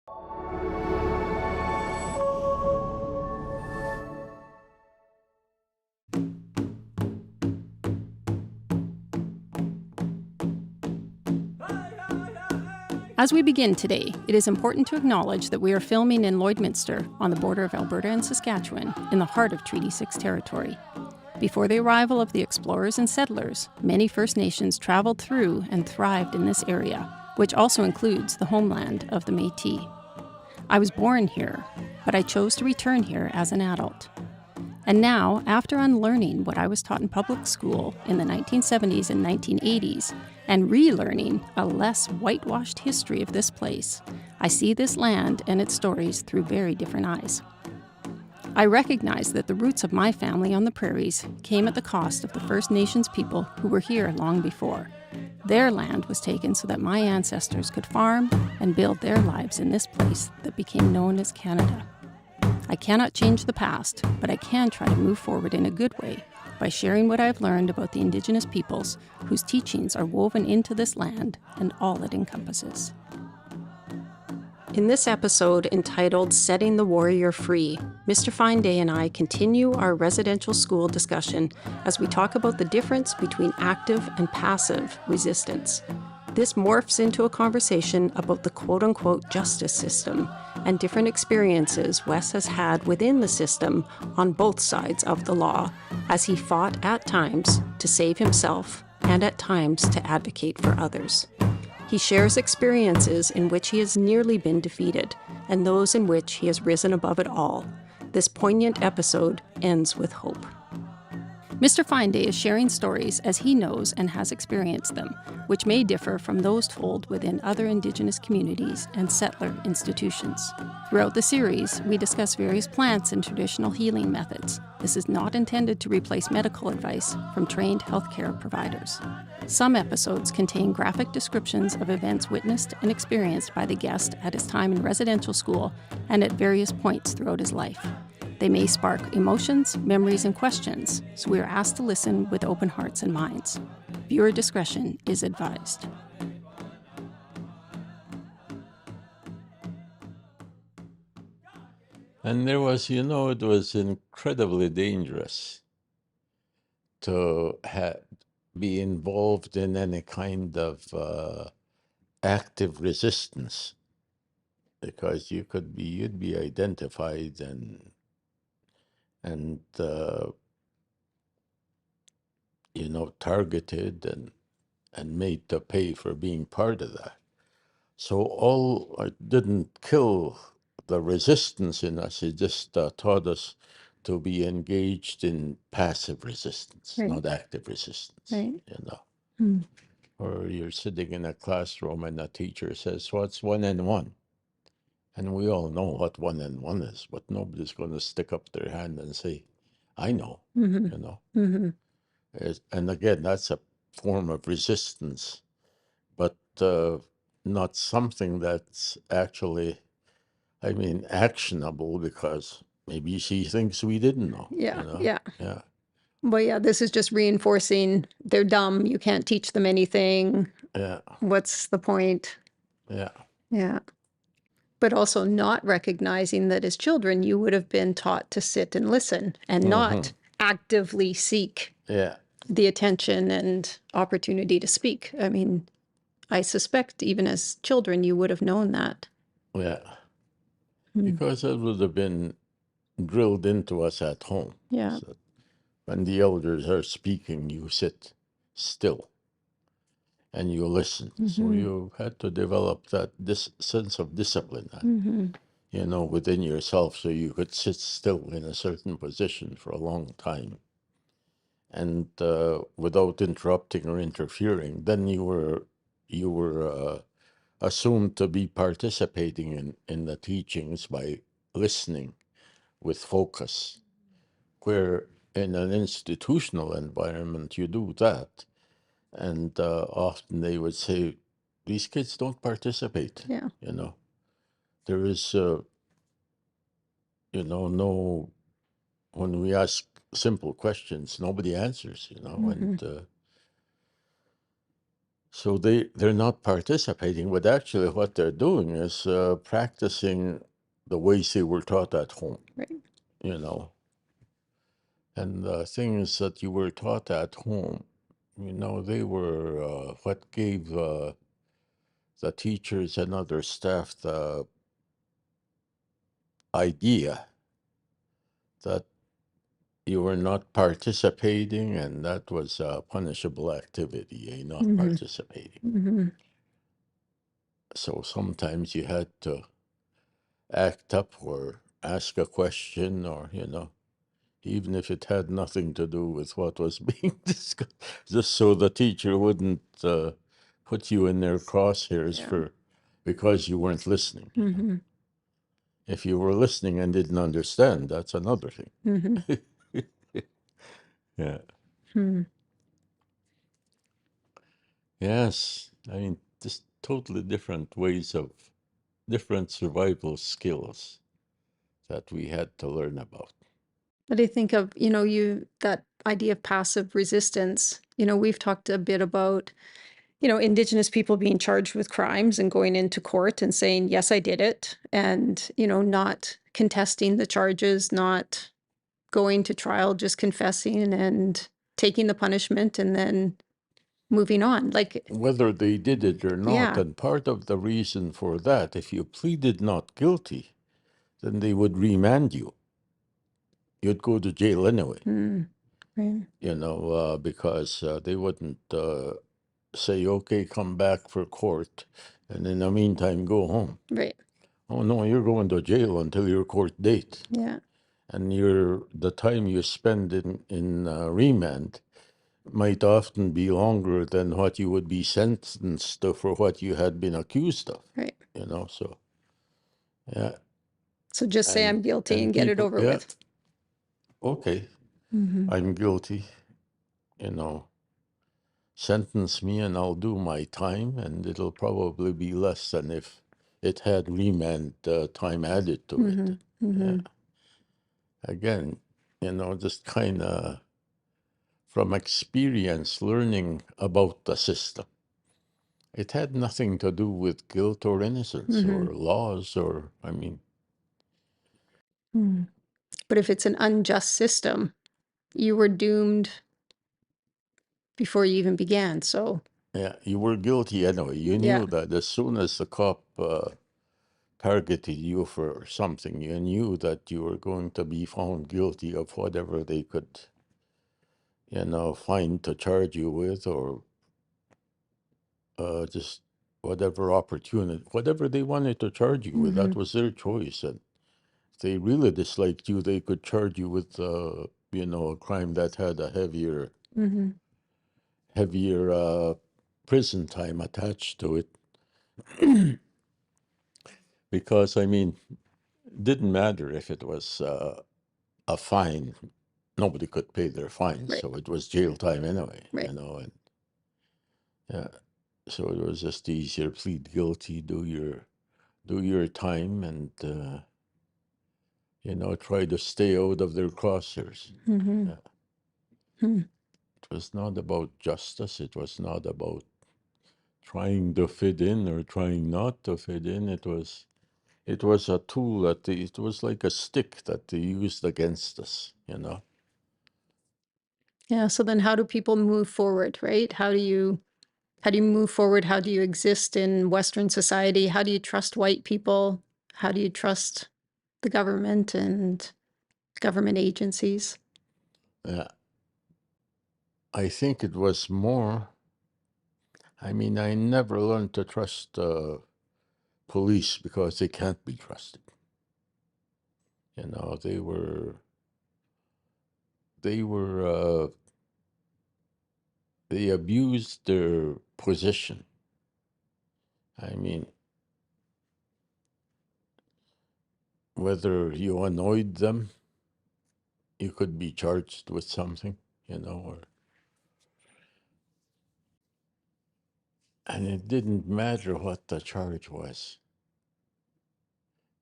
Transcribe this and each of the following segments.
As we begin today, it is important to acknowledge that we are filming in Lloydminster on the border of Alberta and Saskatchewan in the heart of Treaty 6 territory. Before the arrival of the explorers and settlers, many First Nations traveled through and thrived in this area, which also includes the homeland of the Métis. I was born here, but I chose to return here as an adult. And now, after unlearning what I was taught in public school in the 1970s and 1980s, and relearning a less whitewashed history of this place, I see this land and its stories through very different eyes. I recognize that the roots of my family on the prairies came at the cost of the First Nations people who were here long before. Their land was taken so that my ancestors could farm and build their lives in this place that became known as Canada. I cannot change the past, but I can try to move forward in a good way by sharing what I've learned about the Indigenous peoples whose teachings are woven into this land and all it encompasses. In this episode entitled Setting the Warrior Free, Mr. Fine and I continue our residential school discussion as we talk about the difference between active and passive resistance. This morphs into a conversation about the quote-unquote justice system and different experiences Wes has had within the system on both sides of the law, as he fought at times to save himself and at times to advocate for others. He shares experiences in which he has nearly been defeated and those in which he has risen above it all. This poignant episode ends with hope. Mr. Fine is sharing stories as he knows and has experienced them, which may differ from those told within other Indigenous communities and settler institutions. Throughout the series, we discuss various plants and traditional healing methods. This is not intended to replace medical advice from trained healthcare providers. Some episodes contain graphic descriptions of events witnessed and experienced by the guest at his time in residential school and at various points throughout his life. They may spark emotions, memories, and questions, so we are asked to listen with open hearts and minds. Viewer discretion is advised. And there was, it was incredibly dangerous to be involved in any kind of active resistance, because you'd be identified and targeted and made to pay for being part of that. So it didn't kill the resistance in us. It just taught us to be engaged in passive resistance, Right. not active resistance. Right. Or you're sitting in a classroom and a teacher says, "What's 1 and 1?" And we all know what 1 and 1 is, but nobody's going to stick up their hand and say, "I know." Mm-hmm. And again, that's a form of resistance, but not something that's actually, actionable, because maybe you see things we didn't know. Yeah. Yeah. Well, yeah, this is just reinforcing they're dumb, you can't teach them anything. Yeah. What's the point? Yeah. Yeah. But also not recognizing that as children, you would have been taught to sit and listen and not actively seek the attention and opportunity to speak. I suspect even as children, you would have known that. Yeah. Because it would have been drilled into us at home. Yeah. So when the elders are speaking, you sit still and you listen. So you had to develop this sense of discipline, within yourself, so you could sit still in a certain position for a long time, and without interrupting or interfering. Then you were assumed to be participating in the teachings by listening with focus, where in an institutional environment you do that. And often they would say, "These kids don't participate." Yeah. There is, no, when we ask simple questions, nobody answers, and So they're not participating, but actually what they're doing is practicing the ways they were taught at home, Right. you know. And the things that you were taught at home, you know, they were what gave the teachers and other staff the idea that you were not participating, and that was a punishable activity, not participating. Mm-hmm. So sometimes you had to act up or ask a question, or, even if it had nothing to do with what was being discussed, just so the teacher wouldn't put you in their crosshairs Yeah. because you weren't listening. Mm-hmm. If you were listening and didn't understand, that's another thing. Mm-hmm. Yeah. Hmm. Yes. I mean, just totally different ways of different survival skills that we had to learn about. But I think of, that idea of passive resistance. We've talked a bit about, Indigenous people being charged with crimes and going into court and saying, yes, I did it. And, not contesting the charges, not going to trial, just confessing and taking the punishment and then moving on. Like, Whether they did it or not, yeah. and part of the reason for that, if you pleaded not guilty, then they would remand you. You'd go to jail anyway, Right. because they wouldn't say, okay, come back for court, and in the meantime, go home. Right. Oh, no, you're going to jail until your court date. Yeah. And the time you spend in remand might often be longer than what you would be sentenced to for what you had been accused of. Right. So yeah. So just say I'm guilty and get it people, over with. Okay, Mm-hmm. I'm guilty, sentence me and I'll do my time, and it'll probably be less than if it had remand time added to it. Mm-hmm. Mm-hmm. Yeah. Again, just kind of from experience learning about the system. It had nothing to do with guilt or innocence or laws or, But if it's an unjust system, you were doomed before you even began. So yeah, you were guilty anyway. You yeah. knew that as soon as the cop targeted you for something, you knew that you were going to be found guilty of whatever they could, find to charge you with, or just whatever opportunity, whatever they wanted to charge you with, that was their choice. And if they really disliked you, they could charge you with, a crime that had a heavier Mm-hmm. prison time attached to it. Because, it didn't matter if it was a fine. Nobody could pay their fines, Right. so it was jail time anyway, Right. and yeah, so it was just easier, plead guilty, do your time, and try to stay out of their crosshairs. Mm-hmm. Yeah. Hmm. It was not about justice. It was not about trying to fit in or trying not to fit in. It was a tool it was like a stick that they used against us. Yeah. So then how do people move forward, right? How do you move forward? How do you exist in Western society? How do you trust white people? How do you trust the government and government agencies? Yeah. I think it was more, I never learned to trust police because they can't be trusted. They were, they abused their position. Whether you annoyed them, you could be charged with something, and it didn't matter what the charge was,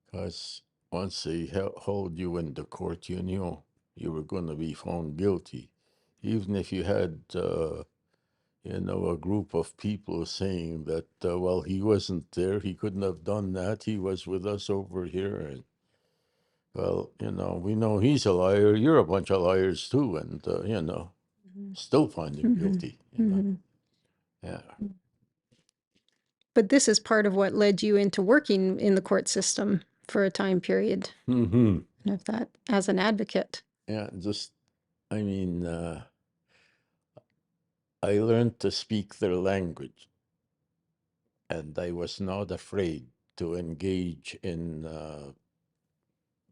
because once they hold you in the court, you knew you were going to be found guilty, even if you had, a group of people saying that, well, he wasn't there, he couldn't have done that, he was with us over here, and well, we know he's a liar, you're a bunch of liars too, and still find him guilty. Yeah. But this is part of what led you into working in the court system for a time period of that as an advocate. Yeah, I mean, I learned to speak their language, and I was not afraid to engage in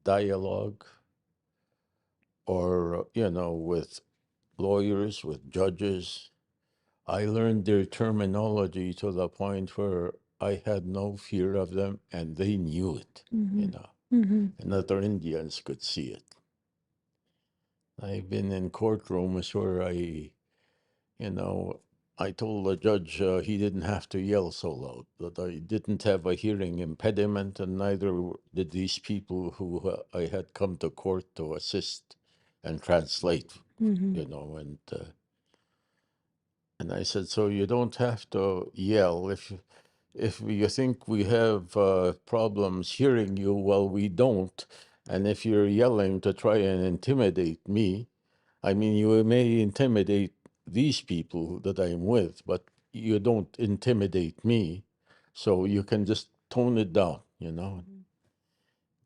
dialogue or, with lawyers, with judges. I learned their terminology to the point where I had no fear of them, and they knew it, and other Indians could see it. I've been in courtrooms where I told the judge he didn't have to yell so loud, that I didn't have a hearing impediment, and neither did these people who I had come to court to assist and translate, and I said, so you don't have to yell. If you think we have problems hearing you, well, we don't. And if you're yelling to try and intimidate me, I mean, you may intimidate these people that I'm with, but you don't intimidate me. So you can just tone it down,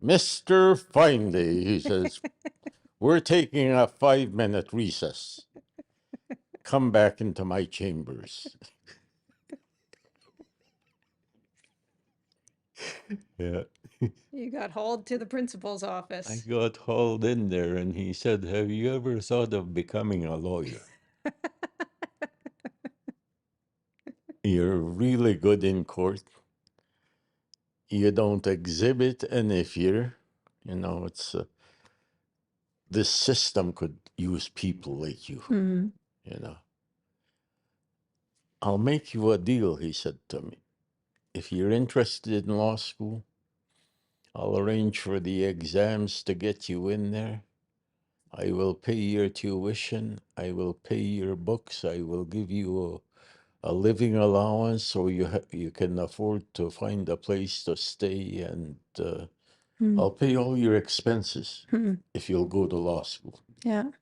Mr. Finely, he says, we're taking a 5-minute recess. Come back into my chambers. Yeah. You got hauled to the principal's office. I got hauled in there, and he said, have you ever thought of becoming a lawyer? You're really good in court. You don't exhibit any fear. It's this system could use people like you. I'll make you a deal, he said to me. If you're interested in law school, I'll arrange for the exams to get you in there. I will pay your tuition. I will pay your books. I will give you a living allowance so you can afford to find a place to stay, and I'll pay all your expenses if you'll go to law school. Yeah.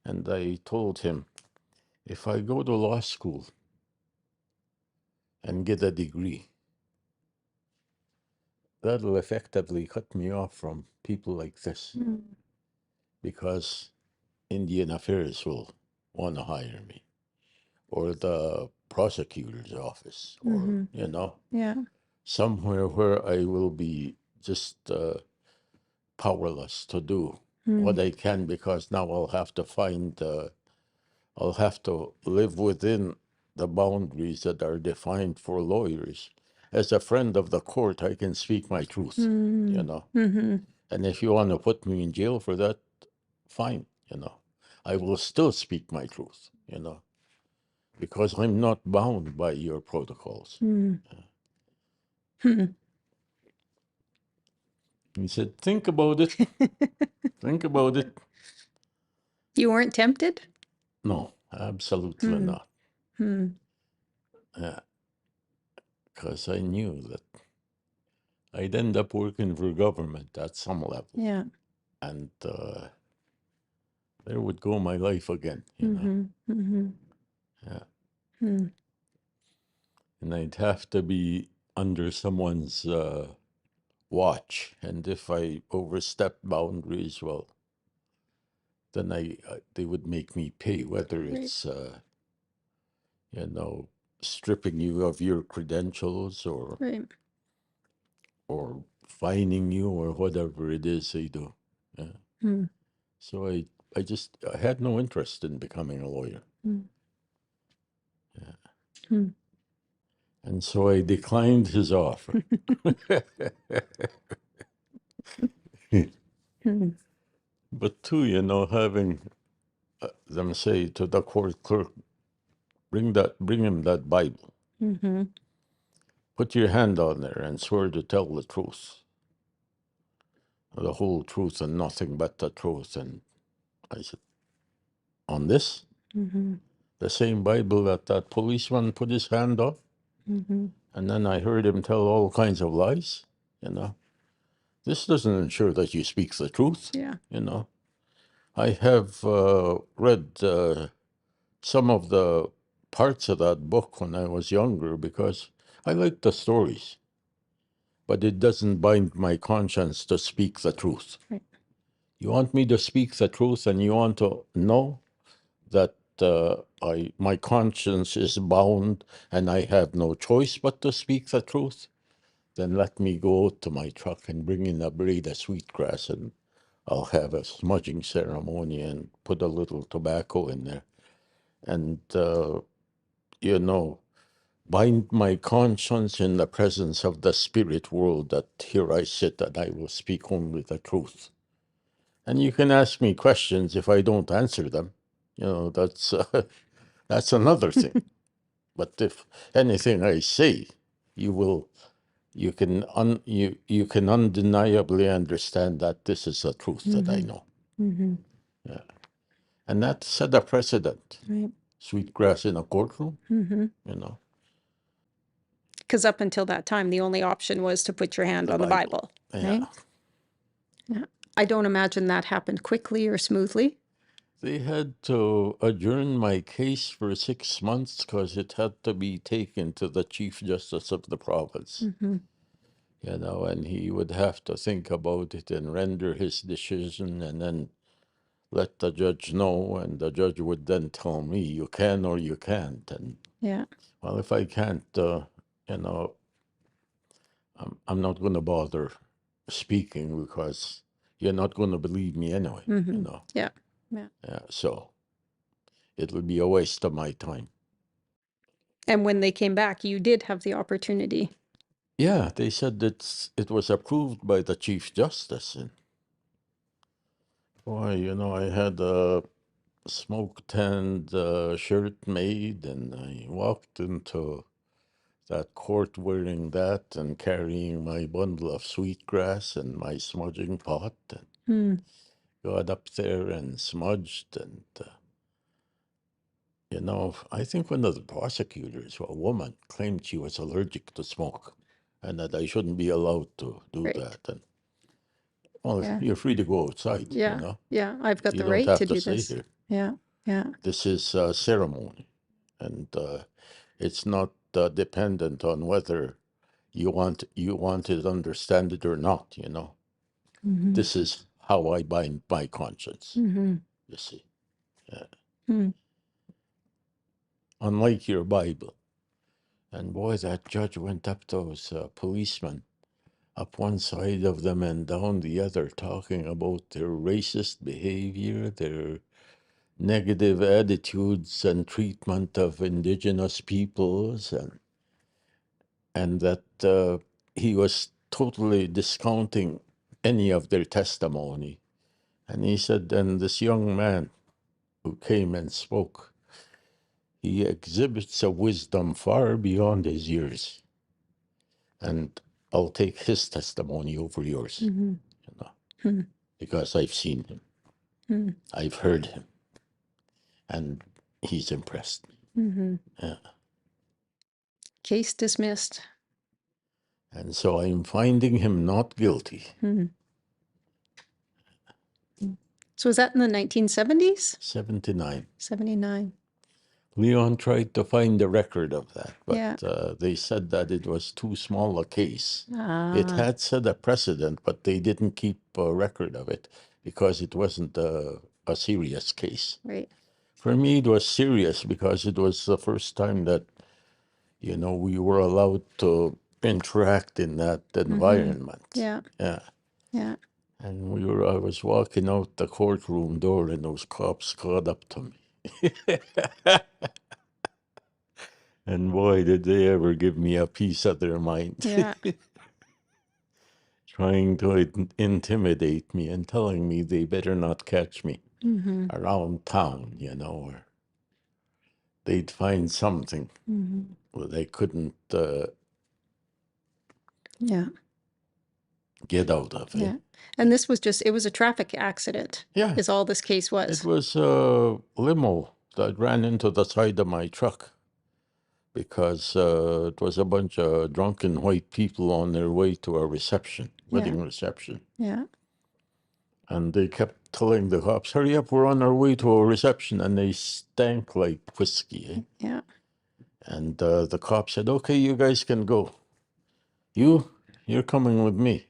And I told him, if I go to law school and get a degree, that'll effectively cut me off from people like this, because Indian Affairs will want to hire me, or the prosecutor's office, or, Yeah. somewhere where I will be just powerless to do what I can, because now I'll have to live within the boundaries that are defined for lawyers. As a friend of the court, I can speak my truth, And if you want to put me in jail for that, fine, I will still speak my truth, because I'm not bound by your protocols. He said, think about it. Think about it. You weren't tempted? No, absolutely not. Because I knew that I'd end up working for government at some level. Yeah. And there would go my life again, Yeah. And I'd have to be under someone's watch. And if I overstepped boundaries, well, then they would make me pay, whether it's, stripping you of your credentials, or or fining you, or whatever it is they do. Yeah. So I had no interest in becoming a lawyer. Yeah. And so I declined his offer. But too, having them say to the court clerk, bring him that Bible. Put your hand on there and swear to tell the truth, the whole truth and nothing but the truth. And I said, on this? the same Bible that that policeman put his hand on. Mm-hmm. And then I heard him tell all kinds of lies, you know. This doesn't ensure that you speak the truth, Yeah. you know. I have read some of the parts of that book when I was younger because I like the stories, but it doesn't bind my conscience to speak the truth. Right. You want me to speak the truth and you want to know that my conscience is bound and I have no choice but to speak the truth, then let me go out to my truck and bring in a blade of sweetgrass and I'll have a smudging ceremony and put a little tobacco in there. And, you know, bind my conscience in the presence of the spirit world that here I sit and I will speak only the truth. And you can ask me questions if I don't answer them. You know, that's another thing. But if anything I say, you can undeniably understand that this is the truth that I know. Mm-hmm. Yeah. And that set a precedent. Right. Sweetgrass in a courtroom, Mm-hmm. you know. Because up until that time, the only option was to put your hand on the Bible. Yeah. Right? Yeah. I don't imagine that happened quickly or smoothly. They had to adjourn my case for 6 months because it had to be taken to the Chief Justice of the province. Mm-hmm. You know, and he would have to think about it and render his decision and then let the judge know, and the judge would then tell me, you can or you can't. And Yeah. well, if I can't, you know, I'm not going to bother speaking because you're not going to believe me anyway, Mm-hmm. you know. Yeah. Yeah. Yeah, so it would be a waste of my time. And when they came back, you did have the opportunity. Yeah, they said that it was approved by the Chief Justice. And boy, you know, I had a smoke tanned shirt made, and I walked into that court wearing that and carrying my bundle of sweetgrass and my smudging pot, and got up there and smudged. And, you know, I think one of the prosecutors, a woman, claimed she was allergic to smoke and that I shouldn't be allowed to do Right. that. And well, Yeah. you're free to go outside, Yeah. you know. Yeah. I've got You the don't right have to to do stay this. here. Yeah. Yeah. This is a ceremony, and it's not dependent on whether you want it, understand it or not, you know. Mm-hmm. This is how I bind my conscience, Mm-hmm. you see. Mm. Unlike your Bible. And boy, that judge went up those policemen, up one side of them and down the other, talking about their racist behavior, their negative attitudes and treatment of indigenous peoples, and that he was totally discounting any of their testimony. And he said, and this young man who came and spoke, he exhibits a wisdom far beyond his years. And I'll take his testimony over yours, Mm-hmm. you know, Hmm. because I've seen him. Hmm. I've heard him. And he's impressed me. Mm-hmm. Yeah. Case dismissed. And so I'm finding him not guilty. Hmm. So was that in the 1970s? 79. 79. Leon tried to find a record of that, but Yeah. they said that it was too small a case. Ah. It had set a precedent, but they didn't keep a record of it because it wasn't a serious case. Right. For me, it was serious because it was the first time that, you know, we were allowed to interact in that environment. Yeah. Yeah. Yeah. And I was walking out the courtroom door and those cops caught up to me. And boy, did they ever give me a piece of their mind. Yeah. Trying to intimidate me and telling me they better not catch me Mm-hmm. around town, you know, or they'd find something where they couldn't Yeah. get out of it. Yeah. And this was it was a traffic accident. Yeah. Is all this case was. It was a limo I ran into the side of my truck because it was a bunch of drunken white people on their way to a reception, wedding reception. Yeah. And they kept telling the cops, hurry up, we're on our way to a reception. And they stank like whiskey. Eh? Yeah. And the cop said, okay, you guys can go. You're coming with me.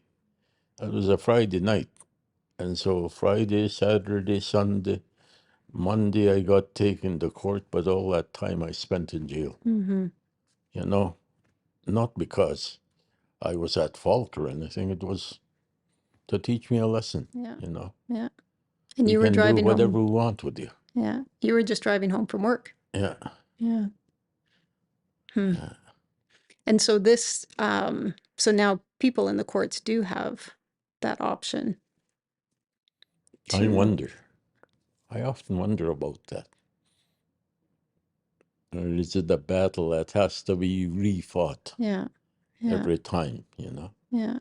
That was a Friday night. And so Friday, Saturday, Sunday, Monday, I got taken to court, but all that time I spent in jail. Mm-hmm. You know, not because I was at fault or anything. It was to teach me a lesson. Yeah. You know. Yeah. And We you were can do driving whatever home. we want with you. Yeah. You were just driving home from work. Yeah. Yeah. And so this, so now people in the courts do have that option. I wonder. I often wonder about that. Or is it a battle that has to be refought Yeah. every time, you know? Yeah.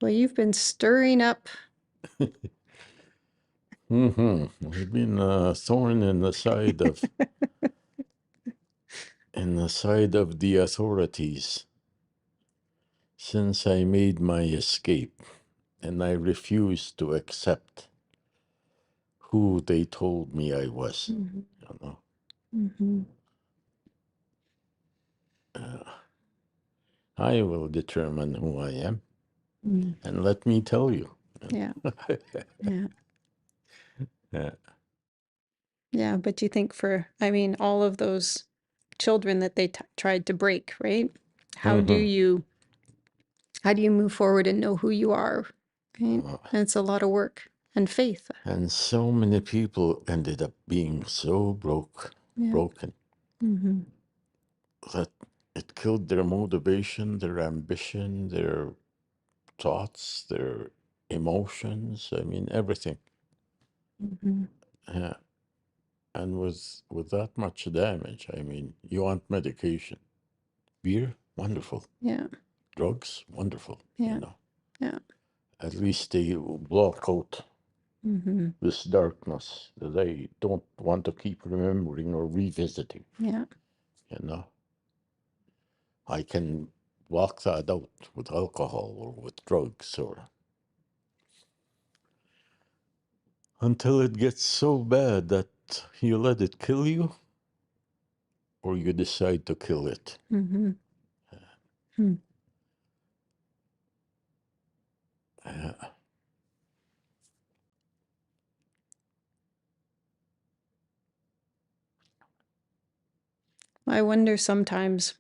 Well, you've been stirring up. I've been a thorn in the side of the authorities since I made my escape, and I refused to accept who they told me I was. Mm-hmm. You know. Mm-hmm. I will determine who I am, Mm-hmm. and let me tell you. Yeah. Yeah. Yeah. Yeah. But you think all of those children that they tried to break, right? How do you move forward and know who you are? Right? And it's a lot of work and faith. And so many people ended up being so broken, Mm-hmm. that it killed their motivation, their ambition, their thoughts, their emotions. I mean, everything. Mm-hmm. Yeah. And with that much damage, I mean, you want medication. Beer, wonderful. Yeah. Drugs, wonderful. Yeah. You know. Yeah. At least they block out Mm-hmm. this darkness that I don't want to keep remembering or revisiting. Yeah. You know. I can block that out with alcohol or with drugs, or until it gets so bad that you let it kill you, or you decide to kill it. Mm-hmm. Hmm. I wonder sometimes.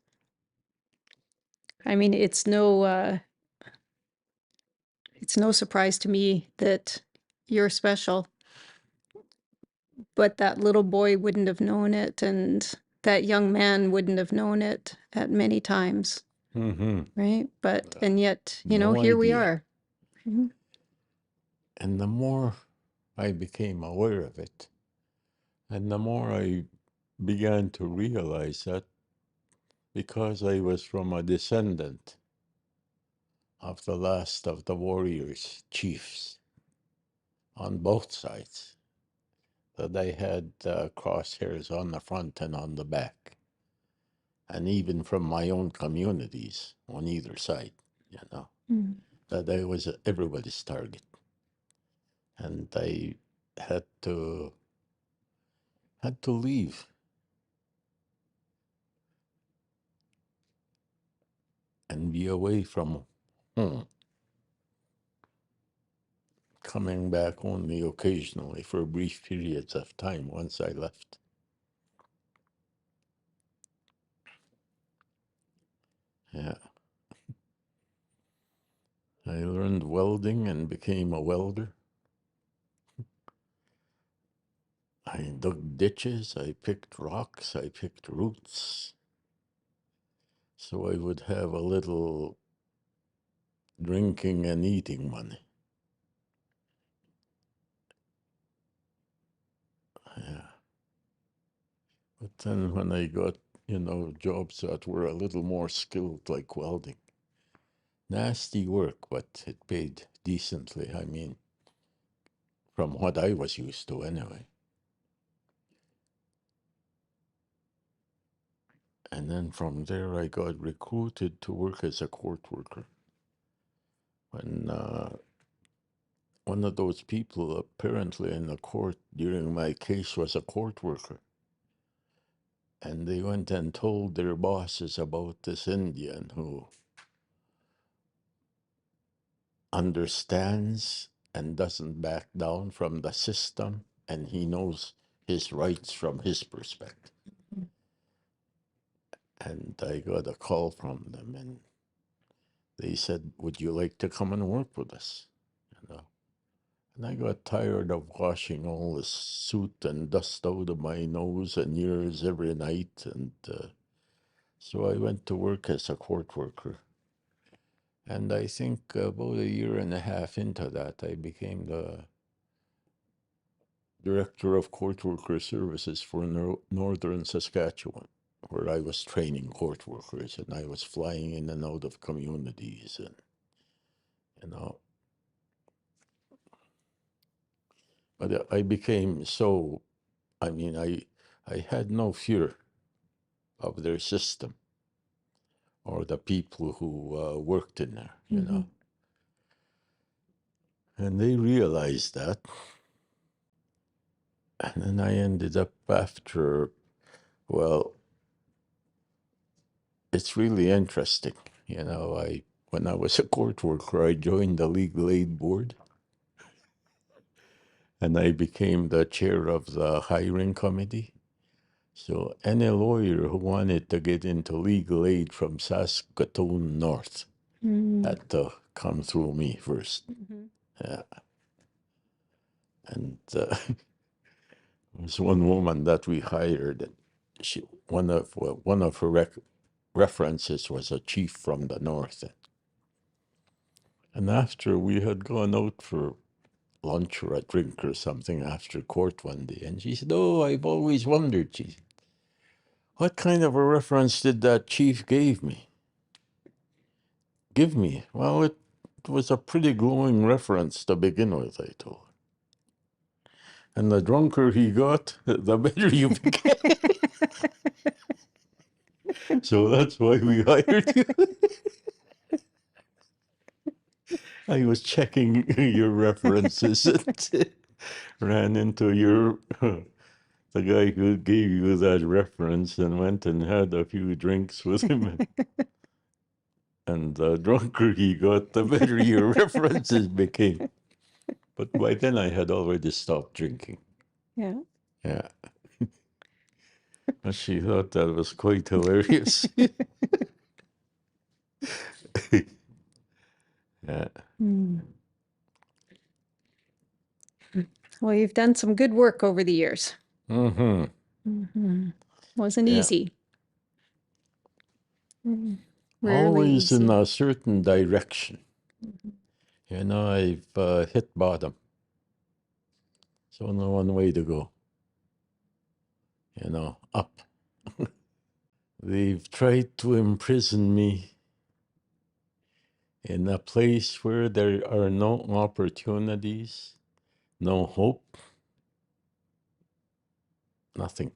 I mean, it's no surprise to me that you're special, but that little boy wouldn't have known it, and that young man wouldn't have known it at many times, right? But and yet, No here we idea. are. Mm-hmm. And the more I became aware of it, and the more I began to realize that because I was from a descendant of the last of the warriors, chiefs, on both sides, that I had crosshairs on the front and on the back, and even from my own communities on either side, Mm-hmm. that I was everybody's target. And I had to leave. And be away from home, coming back only occasionally for brief periods of time once I left. Yeah. I learned welding and became a welder. I dug ditches, I picked rocks, I picked roots, so I would have a little drinking and eating money. Yeah. But then when I got, jobs that were a little more skilled, like welding, nasty work, but it paid decently. I mean, from what I was used to anyway. And then from there, I got recruited to work as a court worker. When one of those people apparently in the court during my case was a court worker. And they went and told their bosses about this Indian who understands and doesn't back down from the system, and he knows his rights from his perspective. And I got a call from them, and they said, "Would you like to come and work with us?" You know, and I got tired of washing all the soot and dust out of my nose and ears every night, and so I went to work as a court worker. And I think about a year and a half into that, I became the Director of Court Worker Services for Northern Saskatchewan, where I was training court workers, and I was flying in and out of communities, and you know. But I became so, I mean, I had no fear of their system or the people who worked in there, you know. And they realized that. And then I ended up after, well, it's really interesting. You know, when I was a court worker, I joined the legal aid board, and I became the chair of the hiring committee. So any lawyer who wanted to get into legal aid from Saskatoon North had to come through me first. Yeah. And there was one woman that we hired, and one of her references was a chief from the north. And after we had gone out for lunch or a drink or something after court one day, and she said, "Oh, I've always wondered, she said, what kind of a reference did that chief give me? Well, it was a pretty glowing reference to begin with," I told her. "And the drunker he got, the better you became." So that's why we hired you. I was checking your references and ran into the guy who gave you that reference, and went and had a few drinks with him. And the drunker he got, the better your references became. But by then I had already stopped drinking. Yeah. Yeah. But she thought that was quite hilarious. Yeah. Well, you've done some good work over the years. Mm-hmm. Wasn't easy. Rarely Always easy. in a certain direction. You know, I've hit bottom. So only one way to go. You know, up. They've tried to imprison me in a place where there are no opportunities, no hope, nothing.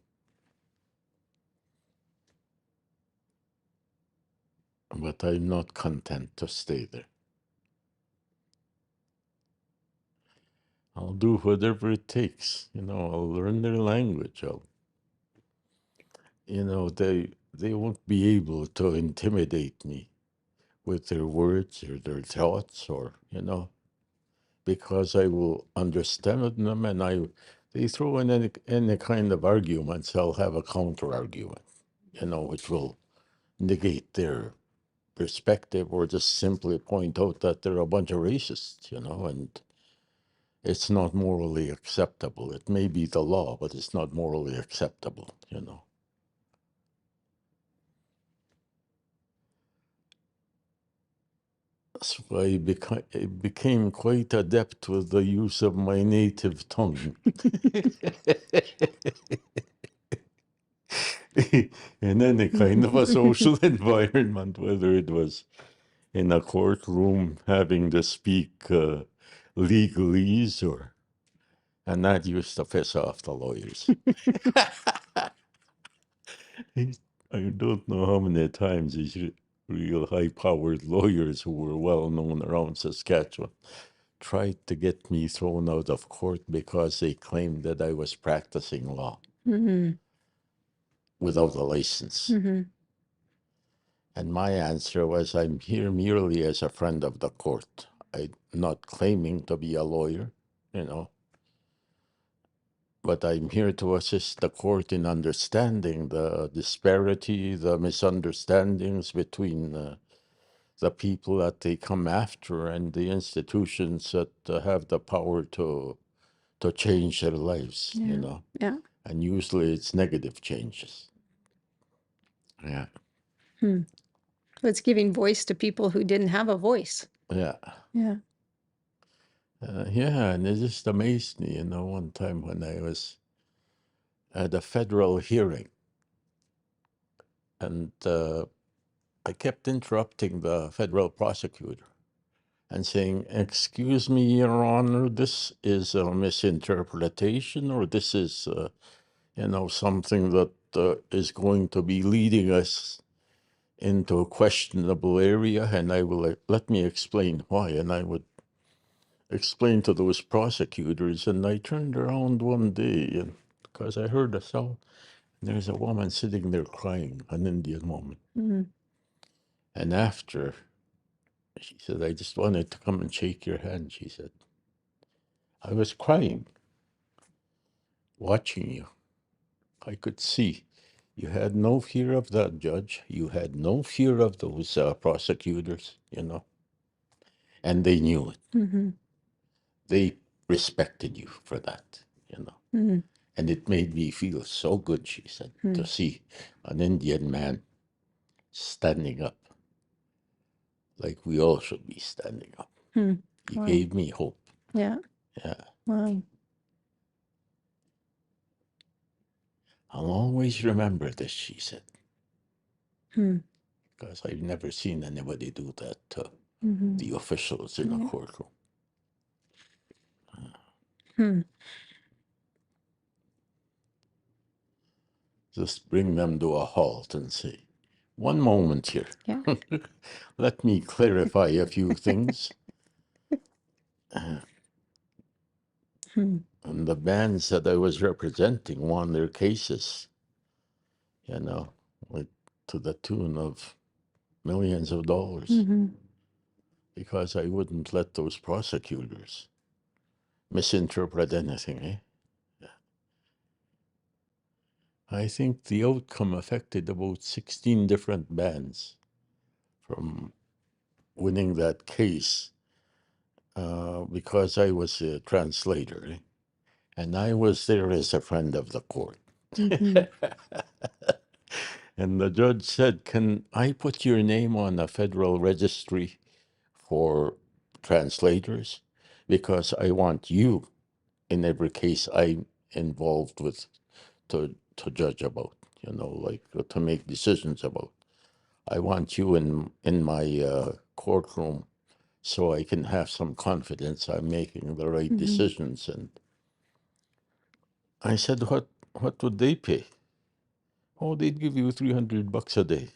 But I'm not content to stay there. I'll do whatever it takes. You know, I'll learn their language. They won't be able to intimidate me with their words or their thoughts, or, because I will understand them, and they throw in any kind of arguments, I'll have a counter argument, which will negate their perspective, or just simply point out that they're a bunch of racists, and it's not morally acceptable. It may be the law, but it's not morally acceptable, So I became quite adept with the use of my native tongue. In any kind of a social environment, whether it was in a courtroom having to speak legalese, and that used to piss off the lawyers. I don't know how many times these real high-powered lawyers who were well known around Saskatchewan tried to get me thrown out of court because they claimed that I was practicing law without a license. And my answer was, I'm here merely as a friend of the court. I'm not claiming to be a lawyer, you know, but I'm here to assist the court in understanding the disparity, the misunderstandings between the people that they come after and the institutions that have the power to change their lives, you know. Yeah. And usually it's negative changes. Yeah. It's giving voice to people who didn't have a voice. Yeah. Yeah. Yeah, and it just amazed me, you know, one time when I was at a federal hearing, and I kept interrupting the federal prosecutor and saying, "Excuse me, Your Honor, this is a misinterpretation, or this is, you know, something that is going to be leading us into a questionable area, and I will let me explain why." And I would explain to those prosecutors, and I turned around one day, and because I heard a sound, there's a woman sitting there crying, an Indian woman. And after, she said, "I just wanted to come and shake your hand," she said. I was crying, watching you. I could see you had no fear of that judge. You had no fear of those prosecutors, you know, and they knew it. They respected you for that, you know. And it made me feel so good, she said, to see an Indian man standing up like we all should be standing up. You gave me hope. Yeah. Yeah. Wow. I'll always remember this, she said, because I've never seen anybody do that to the officials in a courtroom. Just bring them to a halt and say, "One moment here. Yeah. Let me clarify a few things." And the bands that I was representing won their cases, you know, like to the tune of millions of dollars, because I wouldn't let those prosecutors misinterpret anything, eh? I think the outcome affected about 16 different bands from winning that case, because I was a translator, eh? And I was there as a friend of the court. And the judge said, "Can I put your name on a federal registry for translators? Because I want you in every case I'm involved with to judge about, you know, like to make decisions about. I want you in my courtroom so I can have some confidence I'm making the right decisions." And I said, what would they pay? "Oh, they'd give you $300 a day."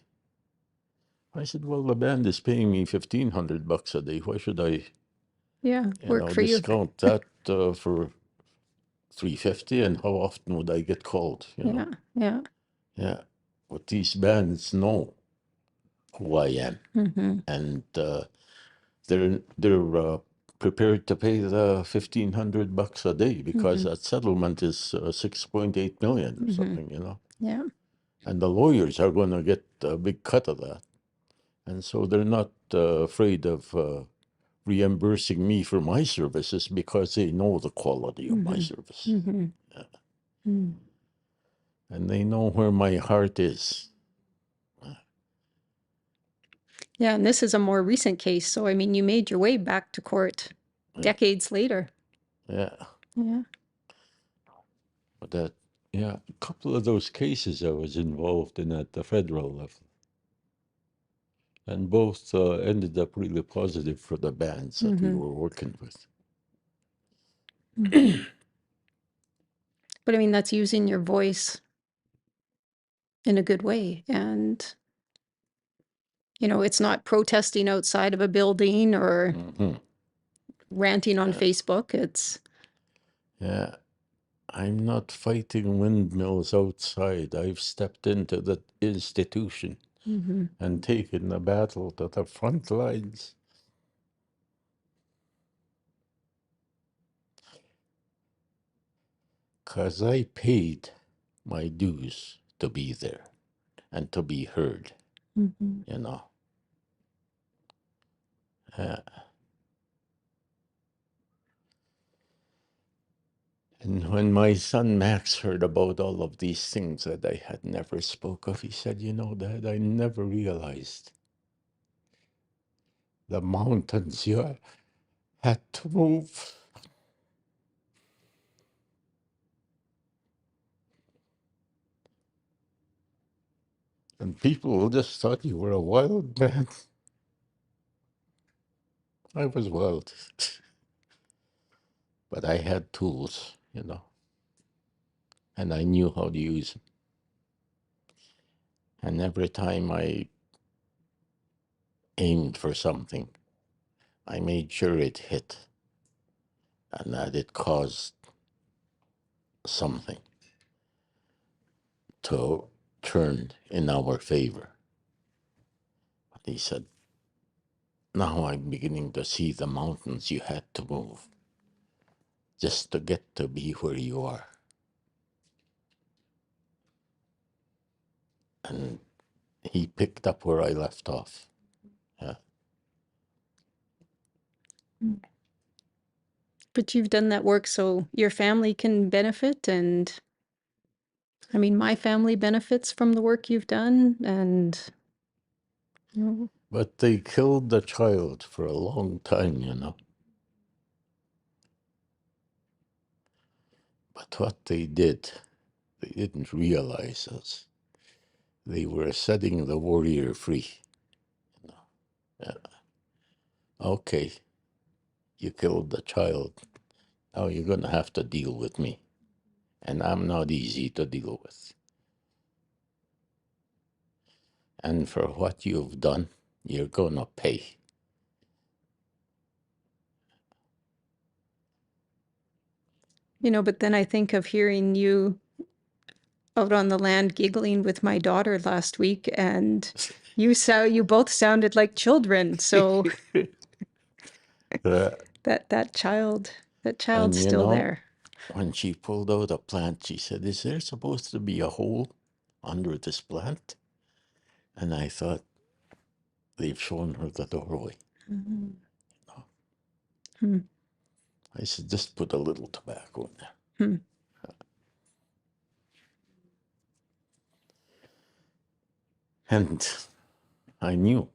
I said, "Well, the band is paying me $1,500 a day. Why should I, Work for you. discount that for $350? And how often would I get called? You know? Yeah. Yeah. But these bands know who I am, and they're prepared to pay the $1,500 a day because that settlement is $6.8 million or something, you know. Yeah. And the lawyers are going to get a big cut of that. And so they're not afraid of reimbursing me for my services because they know the quality of my service. Yeah. And they know where my heart is. Yeah, and this is a more recent case. So, I mean, you made your way back to court decades later. Yeah. Yeah. But a couple of those cases I was involved in at the federal level. And both ended up really positive for the bands that we were working with. But I mean, that's using your voice in a good way. And, it's not protesting outside of a building or ranting on Facebook. It's, Yeah, I'm not fighting windmills outside. I've stepped into the institution and taken the battle to the front lines. Because I paid my dues to be there and to be heard, you know. And when my son Max heard about all of these things that I had never spoke of, he said, Dad, I never realized the mountains you had to move. And people just thought you were a wild man. I was wild. But I had tools, and I knew how to use them. And every time I aimed for something, I made sure it hit and that it caused something to turn in our favor. But he said, now I'm beginning to see the mountains you had to move just to get to be where you are. And he picked up where I left off. Yeah. but you've done that work so your family can benefit. And I mean, my family benefits from the work you've done. And, But they killed the child for a long time, But what they didn't realize is they were setting the warrior free. Yeah. Okay, you killed the child. Now you're going to have to deal with me. And I'm not easy to deal with. And for what you've done, you're going to pay. but then I think of hearing you out on the land giggling with my daughter last week, and you both sounded like children. So that child's And still there. when she pulled out a plant, she said, is there supposed to be a hole under this plant? And I thought, they've shown her the doorway. I said, just put a little tobacco in there. And I knew,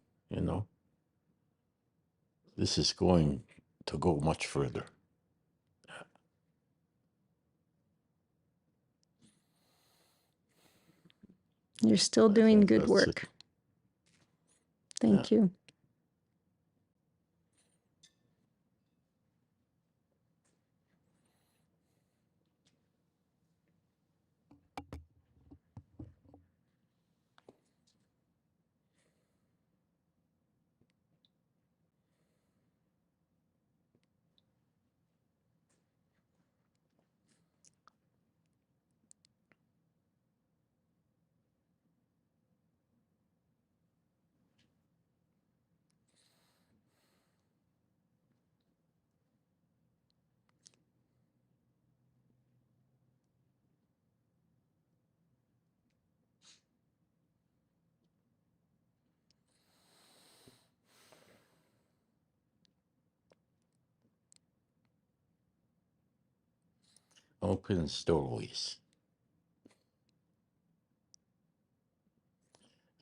this is going to go much further. You're still doing good work. It. Thank you. Open stories.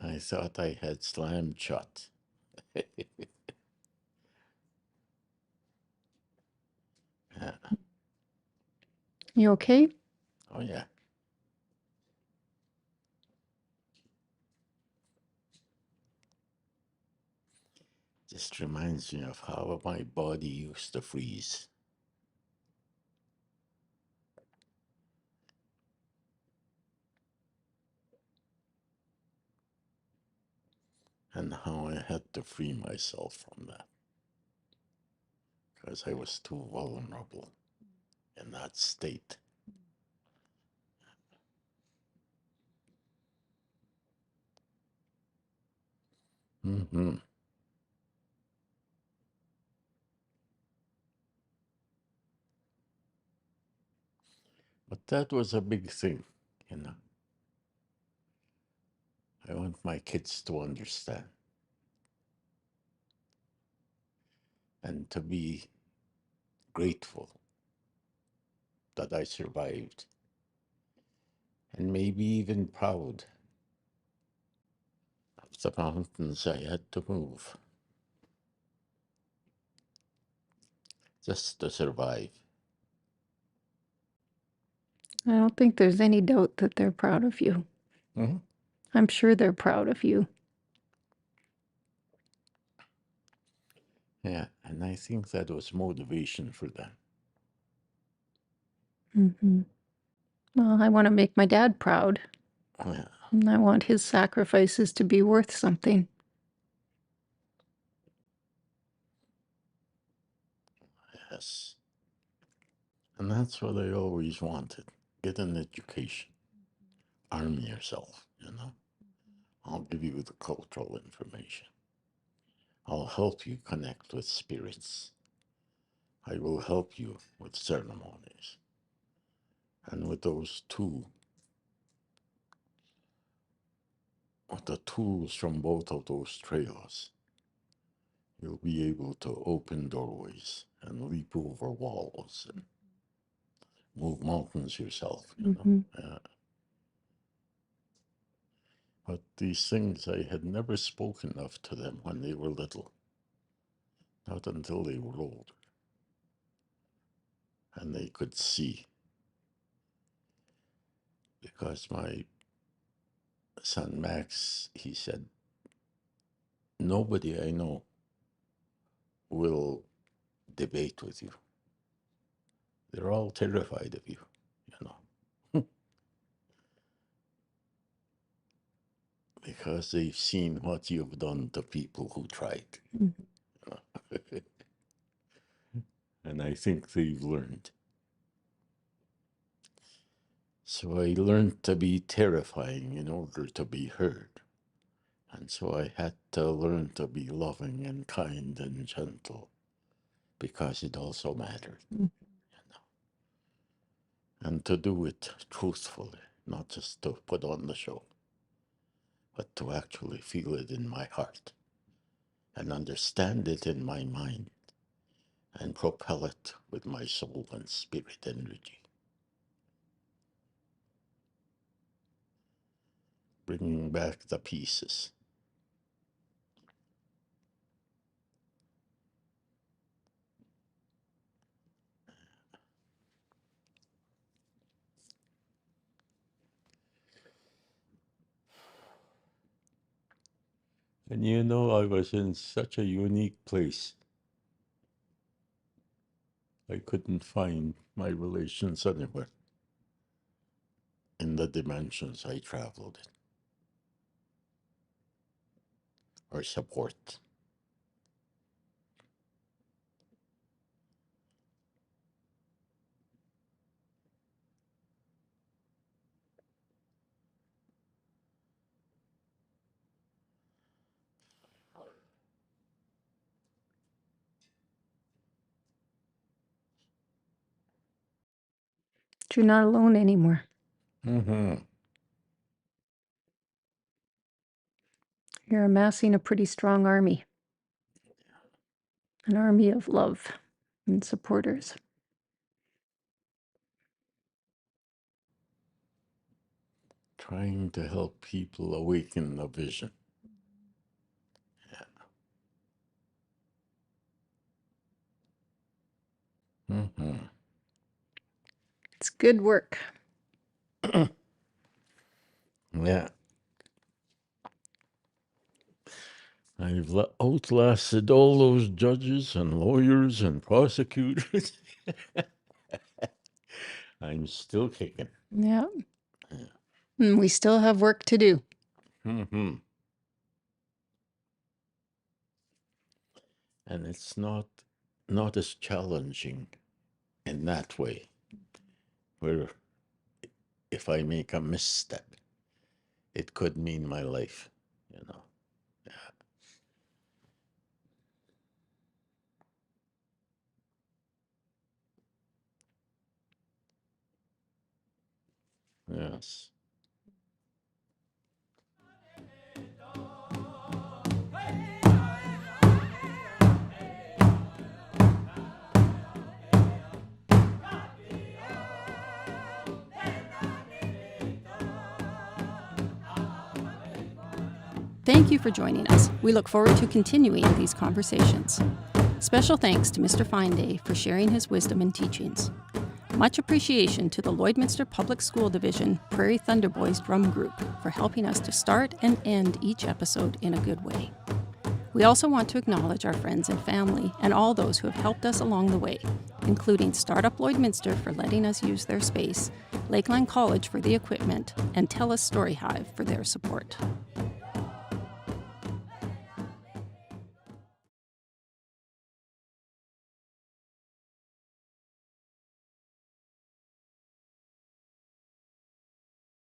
I thought I had slammed shut. Yeah. You okay? Oh, yeah. Just reminds me of how my body used to freeze. and how I had to free myself from that because I was too vulnerable in that state. Hmm. But that was a big thing, you know. I want my kids to understand and to be grateful that I survived and maybe even proud of the mountains I had to move just to survive. I don't think there's any doubt that they're proud of you. Mm-hmm. I'm sure they're proud of you. Yeah, and I think that was motivation for them. Mm-hmm. Well, I want to make my dad proud. Yeah. And I want his sacrifices to be worth something. Yes. And that's what I always wanted. Get an education. Arm yourself, you know. I'll give you the cultural information. I'll help you connect with spirits. I will help you with ceremonies. And with those two, with the tools from both of those trails, you'll be able to open doorways and leap over walls and move mountains yourself, you know. But these things I had never spoken of to them when they were little, not until they were older, and they could see. Because my son Max, he said, nobody I know will debate with you. They're all terrified of you, you know, because they've seen what you've done to people who tried. Mm-hmm. And I think they've learned. So I learned to be terrifying in order to be heard. And so I had to learn to be loving and kind and gentle because it also mattered. Mm-hmm. You know? And to do it truthfully, not just to put on the show, but to actually feel it in my heart and understand it in my mind and propel it with my soul and spirit energy. Bringing back the pieces. And you know, I was in such a unique place. I couldn't find my relations anywhere in the dimensions I traveled in, or support. But you're not alone anymore. Mm-hmm. You're amassing a pretty strong army. An army of love and supporters. Trying to help people awaken the vision. Yeah. Mm-hmm. It's good work. Yeah. I've outlasted all those judges and lawyers and prosecutors. I'm still kicking. Yeah. And we still have work to do. Mm-hmm. And it's not as challenging in that way, where if I make a misstep, it could mean my life, you know. Yes. Thank you for joining us. We look forward to continuing these conversations. Special thanks to Mr. Fine for sharing his wisdom and teachings. Much appreciation to the Lloydminster Public School Division Prairie Thunder Boys Drum Group for helping us to start and end each episode in a good way. We also want to acknowledge our friends and family and all those who have helped us along the way, including Startup Lloydminster for letting us use their space, Lakeland College for the equipment, and TELUS STORYHIVE for their support.